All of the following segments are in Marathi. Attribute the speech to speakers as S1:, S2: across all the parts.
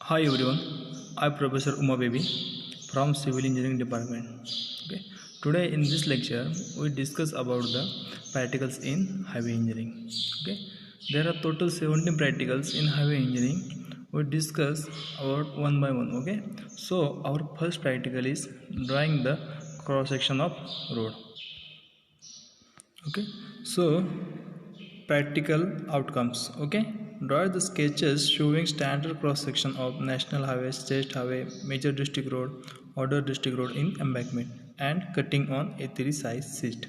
S1: Hi everyone, I'm Professor Uma Baby from Civil Engineering Department. Okay. Today in this lecture we discuss about the practicals in highway engineering. Okay. There are total 17 practicals in highway engineering. We discuss about one by one. Okay. So our first practical is drawing the cross section of road. Okay. So practical outcomes. Okay, draw the sketches showing standard cross section of national highway, state highway, major district road, order district road in embankment and cutting on A3 size sheet.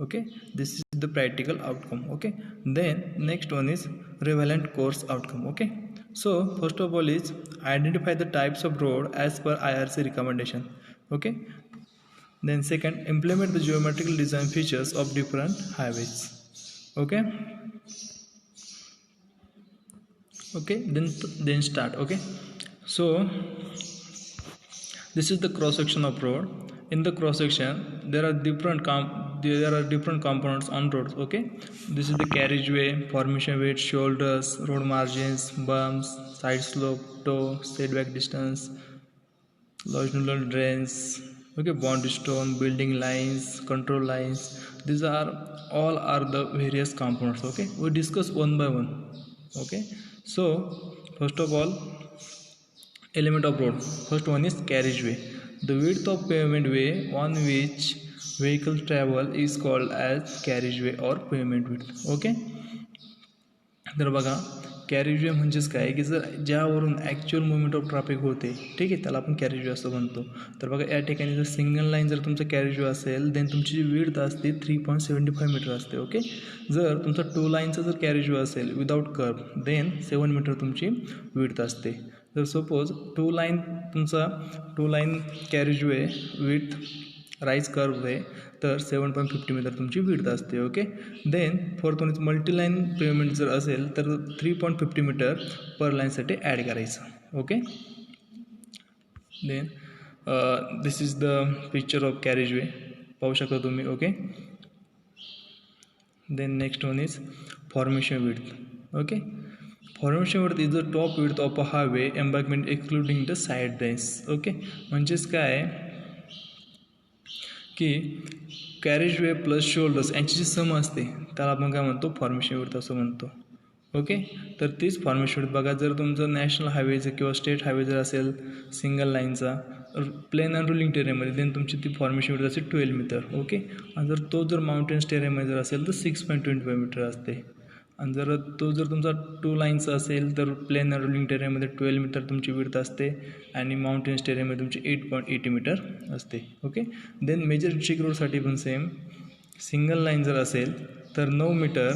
S1: Okay, this is the practical outcome. Okay, then next one is relevant course outcome. Okay, so first of all is identify the types of road as per IRC recommendation. Okay, then second, implement the geometrical design features of different highways. Okay, then start. Okay, so this is the cross section of road. In the cross section there are different components on roads. Okay, this is the carriageway, formation weight, shoulders, road margins, bumps, side slope, toe, setback distance, longitudinal drains. Okay, bond stone, building lines, control lines. These are all are the various components. Okay, we discuss one by one. Okay, so first of all, element of road. First one is carriageway. The width of pavement way on which vehicles travel is called as carriageway or pavement width. Okay, तर बघा कॅरेजवे म्हणजेच काय की जर ज्यावरून ॲक्च्युअल मुवमेंट ऑफ ट्रॅफिक होते, ठीक आहे, त्याला आपण कॅरेजवे असं म्हणतो. तर बघा या ठिकाणी जर सिंगल लाईन जर तुमचं कॅरेजवे असेल देन तुमची जी विड्थ असते 3.75 मीटर असते. ओके, जर तुमचा 2 लाईनचा जर कॅरेजवे असेल विदाऊट कर्व देन 7 मीटर तुमची विड्थ असते. जर suppose 2 line carriageway with raise curve आहे तर 7.50 मीटर तुमची विड्थ असते. Okay, then fourth one is multilane payment जर असेल तर 3.50 मीटर पर लाईनसाठी ॲड करायचं. Okay, then this is the picture of carriageway, पाहू शकता तुम्ही. Okay, then next one is formation width. Okay, formation width is the top width of a highway embankment excluding the side lines. Okay, म्हणजेच काय की कॅरेजवे प्लस शोल्डर्स यांची जी सम असते त्याला आपण काय म्हणतो, फॉर्मेशन विड्थ असं म्हणतो. ओके, तर तीच फॉर्मेशन विड्थ बघा, जर तुमचं नॅशनल हायवेचं किंवा स्टेट हायवे जर असेल सिंगल लाईनचा प्लेन अँड रुलिंग टेरेमध्ये देन तुमची ती फॉर्मेशन विड्थ असेल 12 मीटर. ओके, आणि जर तो जर माउंटेन्स टेरेमध्ये जर असेल तर 6.25 मीटर असते. आणि जर तुमचा 2 लाईनचा असेल तर प्लेन अँड रुलिंग टेरेमध्ये 12 मीटर तुमची विड्थ असते आणि माउंटेन्स टेरेमध्ये तुमची 8.80 मीटर असते. ओके, देन मेजर डिस्ट्रिक्ट रोडसाठी पण सेम, सिंगल लाईन जर असेल तर 9 मीटर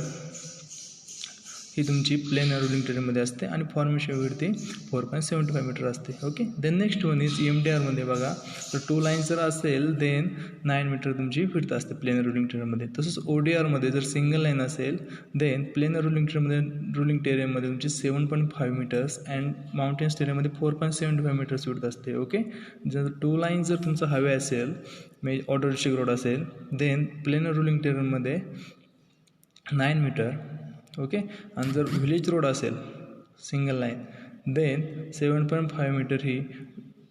S1: ही तुमची प्लेन रुलिंग टेरेमध्ये असते आणि फॉर्मेशन विड्थ ती 4.75 मीटर असते. Okay, then next one is MDRमध्ये बघा, तर 2 लाईन जर असेल देन 9 मीटर तुमची विड्थ असते प्लेन रुलिंग टेरेमध्ये. तसंच ODRमध्ये जर सिंगल लाईन असेल देन प्लेन रुलिंग टेरेमध्ये तुमची 7.5 मीटर्स अँड माउंटेन्स टेरेमध्ये 4.75 मीटर्स विड्थ असते. ओके, जर 2 लाईन जर तुमचा हवे असेल ऑर्डर डिस्ट्रिक्ट रोड असेल देन प्लेन रुलिंग टेरेमध्ये 9 मीटर. ओके, आणि जर व्हिलेज रोड असेल सिंगल लाईन देन 7.5 मीटर ही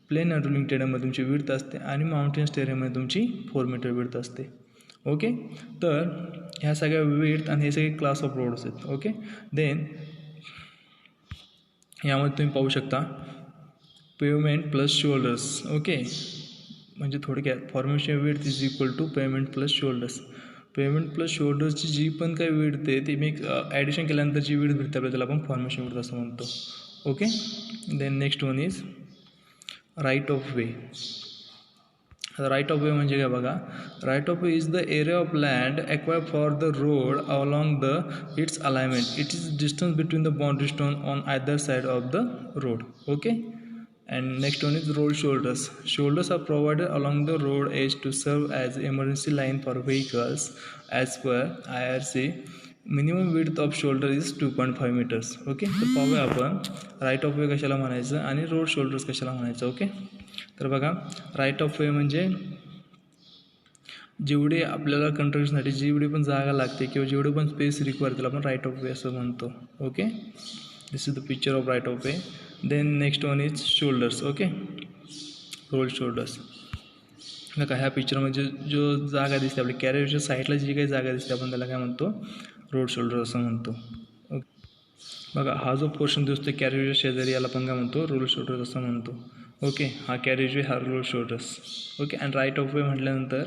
S1: प्लेन रुलिंग टेरेमध्ये तुमची विड्थ असते आणि माउंटेन्स टेरेमध्ये तुमची 4 मीटर विड्थ असते. ओके, तर ह्या सगळ्या विड्थ आणि हे सगळे क्लास ऑफ रोड्स आहेत. ओके, देन यामध्ये तुम्ही पाहू शकता पेवमेंट प्लस शोल्डर्स. ओके, म्हणजे थोडक्यात formation width is equal to pavement plus shoulders. Payment plus शोल्डर्सची जी पण काही विड्थ आहे ती मी ॲडिशन केल्यानंतर जी विड्थ भेटते आपल्याला त्याला आपण फॉर्मेशन विड्थ असं म्हणतो. Okay, then next one is right of way. Right of way म्हणजे काय बघा, right of way is the area of land acquired for the road along the its alignment. It is distance between the boundary stone on either side of the road. Okay, and next one is road shoulders. Shoulders are provided along the road edge to serve as emergency line for vehicles. As per IRC, minimum width of shoulder is 2.5 meters. Okay, तर पाहूया आपण राईट ऑफ वे कशाला म्हणायचं आणि रोड शोल्डर्स कशाला म्हणायचं. ओके, तर बघा राईट ऑफ वे म्हणजे जेवढे आपल्याला कंस्ट्रक्शनसाठी जेवढी पण जागा लागते किंवा जेवढे पण स्पेस रिक्वायर त्याला आपण राईट ऑफ वे असं म्हणतो. Okay, this is the picture of right of way. Then next one is shoulders. Okay, roll shoulders. बघा ह्या पिक्चरमध्ये जो जागा दिसते आपल्या कॅरियरच्या साईडला जी काही जागा दिसते आपण त्याला काय म्हणतो, रोड शोल्डर असं म्हणतो. ओके, बघा हा जो पोर्शन दिसतो कॅरियरच्या शेजारी याला आपण काय म्हणतो, रोल शोल्डर असं म्हणतो. ओके, हा कॅरियरवे हा roll shoulders. Okay, and right of way म्हटल्यानंतर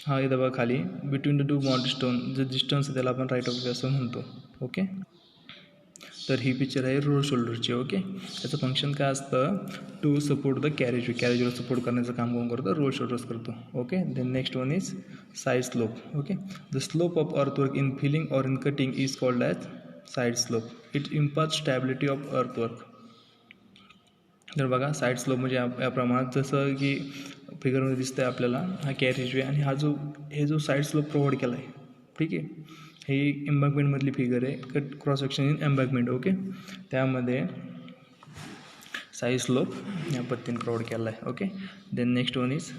S1: हा इथं बघा खाली between the two boundary stone जे डिस्टन्स आहे त्याला आपण राईट ऑफ वे असं म्हणतो. ओके, तर ही पिक्चर आहे रोड शोल्डरची. ओके, त्याचं फंक्शन काय असतं, टू सपोर्ट द कॅरेजवे, कॅरेजवर सपोर्ट करण्याचं काम कोण करतं, रोड शोल्डर्स करतो. Okay, then next one is side slope. Okay, the slope of earthwork in filling और in cutting is called as side slope. It impart stability of earthwork. तर बघा साईड स्लोप म्हणजे या प्रमाणात जसं की फिगरमध्ये दिसतं आहे आपल्याला हा कॅरेजवे आणि हे जो साईड स्लोप प्रोव्हाइड केला आहे. ठीक आहे, ही एम्बॅकमेंटमधली फिगर आहे, cut cross section in embankment. Okay, त्यामध्ये साईड स्लोप या पद्धतीने प्रोव्हाइड केला आहे. Okay, then next one is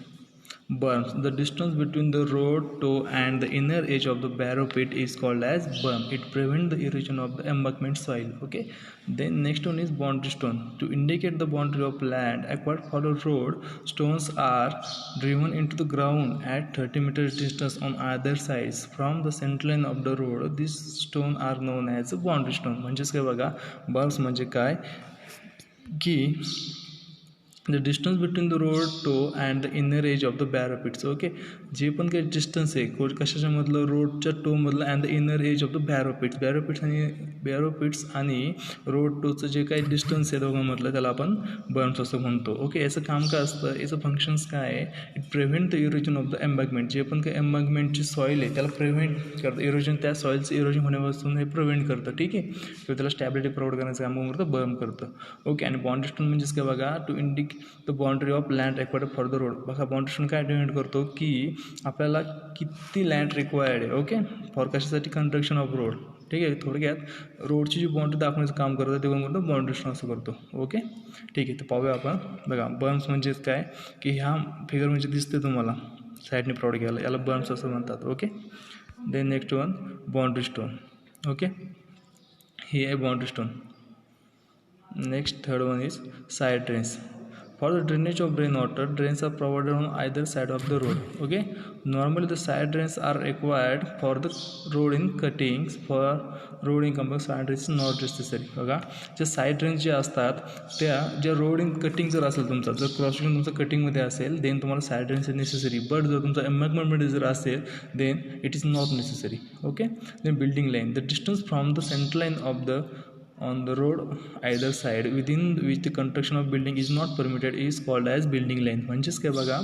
S1: berms. The distance between the road toe and the inner edge of the barrow pit is called as berm. It prevents the erosion of the embankment soil. Okay, then next one is boundary stone. To indicate the boundary of land acquired for the road, stones are driven into the ground at 30 meters distance on either sides from the center line of the road. These stones are known as boundary stone. म्हणजेच काय बघा, berms म्हणजे काय की the distance between the road toe and the inner edge of the borrow pits. Okay, जे पण काही डिस्टन्स आहे कशाच्यामधलं, रोडच्या टोमधलं and the inner edge of the borrow pits आणि रोड टोचं जे काही डिस्टन्स आहे दोघांमधलं त्याला आपण बर्म्स असं म्हणतो. ओके, याचं काम काय असतं, याचं फंक्शन्स काय आहे, it prevent the erosion of the embankment. जे पण काही एम्बॅकमेंटची सॉईल आहे त्याला प्रिव्हेंट करतं, इरोजन त्या सॉईलचं इरोजन होण्यापासून हे प्रिव्हेंट करतं. ठीक आहे, किंवा त्याला स्टॅबिलिटी प्रोव्हाइड करण्याचं काम करतं, बर्म करतं. ओके, आणि बाउंड्री स्टोन म्हणजेच काय बघा, to indicate the boundary of land required for the road. बघा बाउंड्री स्टोन काय डिपेंड करतो की आपल्याला किती लँड रिक्वायर्ड आहे. ओके, फॉर कशासाठी, कन्स्ट्रक्शन ऑफ रोड. ठीक आहे, थोडक्यात रोडची जी बाउंड्री दाखवण्याचं काम करतं ते कोण करतो, बाउंड्री स्टोन असं करतो. ओके, ठीक आहे, तर पाहूया आपण. बघा बर्म्स म्हणजेच काय की ह्या फिगर म्हणजे दिसते तुम्हाला साईडने प्रोव्हाइड केला, याला बर्म्स असं म्हणतात. Okay, then next one boundary stone. Okay, ही आहे boundary stone. Next third one is side drains. For the drainage of rainwater, drains are provided on either side of the road. Okay, normally the side drains are required for the road in cuttings. For road in complex side drains is not necessary. बघा, जे साईड ड्रेन्स जे असतात त्या ज्या रोड इन कटिंग जर असेल तुमचा, जर क्रॉस सेक्शन तुमचं कटिंगमध्ये असेल देन तुम्हाला side drains is necessary. But जर तुमचा एम्बॅकमेंटमध्ये जर असेल then it is not necessary. Okay, then building line. The distance from the centre line of the on the road either side within which the construction of building is not permitted is called as building line. म्हणजेच काय बघा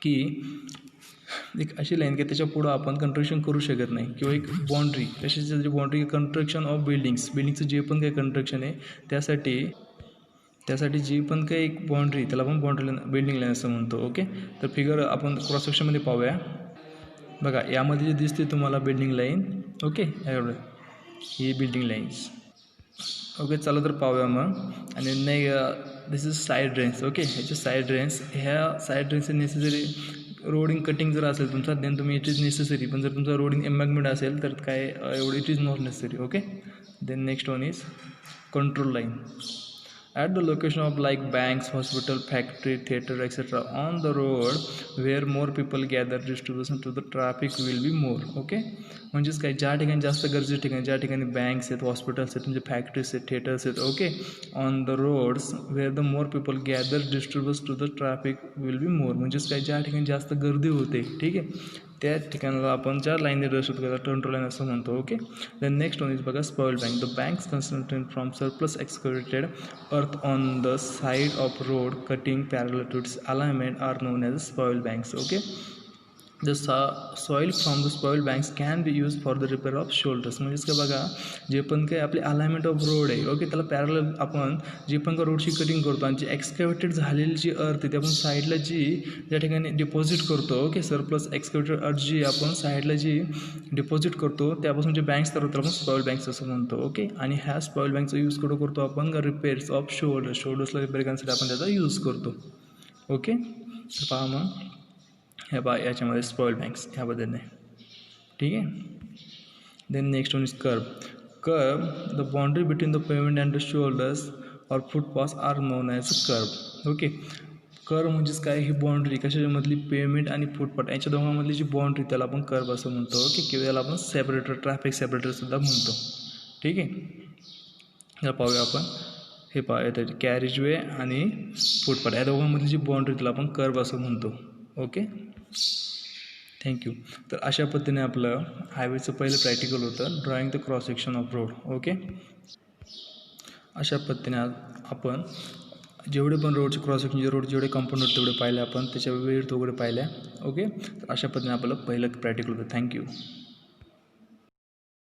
S1: की एक अशी लाईन की त्याच्या पुढं आपण कन्स्ट्रक्शन करू शकत नाही, किंवा एक बाउंड्री कशाची, जी बाउंड्री कन्स्ट्रक्शन ऑफ बिल्डिंगचं जे पण काही कन्स्ट्रक्शन आहे त्यासाठी जी पण काही एक बाउंड्री त्याला आपण बाउंड्री लाईन, बिल्डिंग लाईन असं म्हणतो. ओके, तर फिगर आपण क्रॉस सेक्शनमध्ये पाहूया. बघा यामध्ये जे दिसते तुम्हाला बिल्डिंग लाईन. ओके, ही बिल्डिंग लाईन्स. ओके, चला तर पाहूया मग. आणि नाही दिस इज साईड ड्रेन्स. ओके, ह्याचे साईड ड्रेन्स, ह्या side drains necessary road in cutting जर असेल तुमचा देन तुम्ही इट इज नेसेसरी. पण जर तुमचा रोड इन एम्बॅकमेंट असेल तर काय एवढं it is not necessary. Okay, then next one is control line. At the location of like banks, hospital, factory, theater, etc. on the road where more people gather, distribution to the traffic will be more. Okay, म्हणजेच काय, ज्या ठिकाणी जास्त गरजेच्या ठिकाणी, ज्या ठिकाणी बँक्स आहेत, हॉस्पिटल्स आहेत, म्हणजे फॅक्टरीज आहेत, थिएटर्स आहेत. Okay, on the roads where the more people gather distributes to the traffic will be more. म्हणजेच काय, ज्या ठिकाणी जास्त गर्दी होते, ठीक आहे, त्या ठिकाणाला आपण ज्या लाईनने दर्शवतो त्याला कंट्रोल लाईन असं म्हणतो. Okay, then next one is बघा spoil bank. The banks concentrate from surplus excavated earth on the side of road cutting parallel to its alignment are known as spoil banks. Okay, the soil from the spoil banks can be use for the repair of shoulders. म्हणजेच काय बघा, जे पण काही आपले अलाइनमेंट ऑफ रोड आहे, ओके, त्याला पॅरलल आपण जे पण काही रोडची कटिंग करतो आणि जी एक्सकॅव्हेटेड झालेली जी अर्थ आहे ती आपण साईडला ज्या ठिकाणी डिपॉझिट करतो. ओके, सरप्लस एक्सकॅव्हेटेड अर्थ जी आपण साईडला जी डिपॉझिट करतो त्यापासून जे बँक्स तयार होतात आपण स्पॉइल बँक्स असं म्हणतो. ओके, आणि ह्या स्पॉइल बँकचा यूज कुठं करतो आपण, रिपेअर्स ऑफ शोल्डर्सला रिपेअर करण्यासाठी आपण त्याचा यूज करतो. ओके, तर पहा मग ह्या याच्यामध्ये स्पॉइल बँक्स ह्या पद्धतीने. ठीक आहे, then next one is curve. The boundary between the payment and the shoulders और footpath are known as kerb. Okay, curve म्हणजेच काय, ही बाउंड्री कशामधली, पेमेंट आणि फुटपाथ यांच्या दोघांमधली जी बाउंड्री त्याला आपण कर्व असं म्हणतो. ओके, किंवा त्याला आपण सेपरेटर, ट्रॅफिक सेपरेटरसुद्धा म्हणतो. ठीक आहे, पाहूया आपण. हे पाहूया तर कॅरेजवे आणि फुटपाथ या दोघांमधली जी बाउंड्री त्याला आपण कर्व असं म्हणतो. Okay, thank you. तर अशा पद्धतीने आपलं हायवेचं पहिलं प्रॅक्टिकल होतं, drawing the cross section of road. Okay, अशा पद्धतीने आपण जेवढे पण रोडचे क्रॉस सेक्शनचे रोड जेवढे कंपाऊंड तेवढे पाहिले आपण, त्याच्या वेळ वगैरे पाहिल्या. ओके, तर अशा पद्धतीने आपलं पहिलं प्रॅक्टिकल होतं. थँक्यू.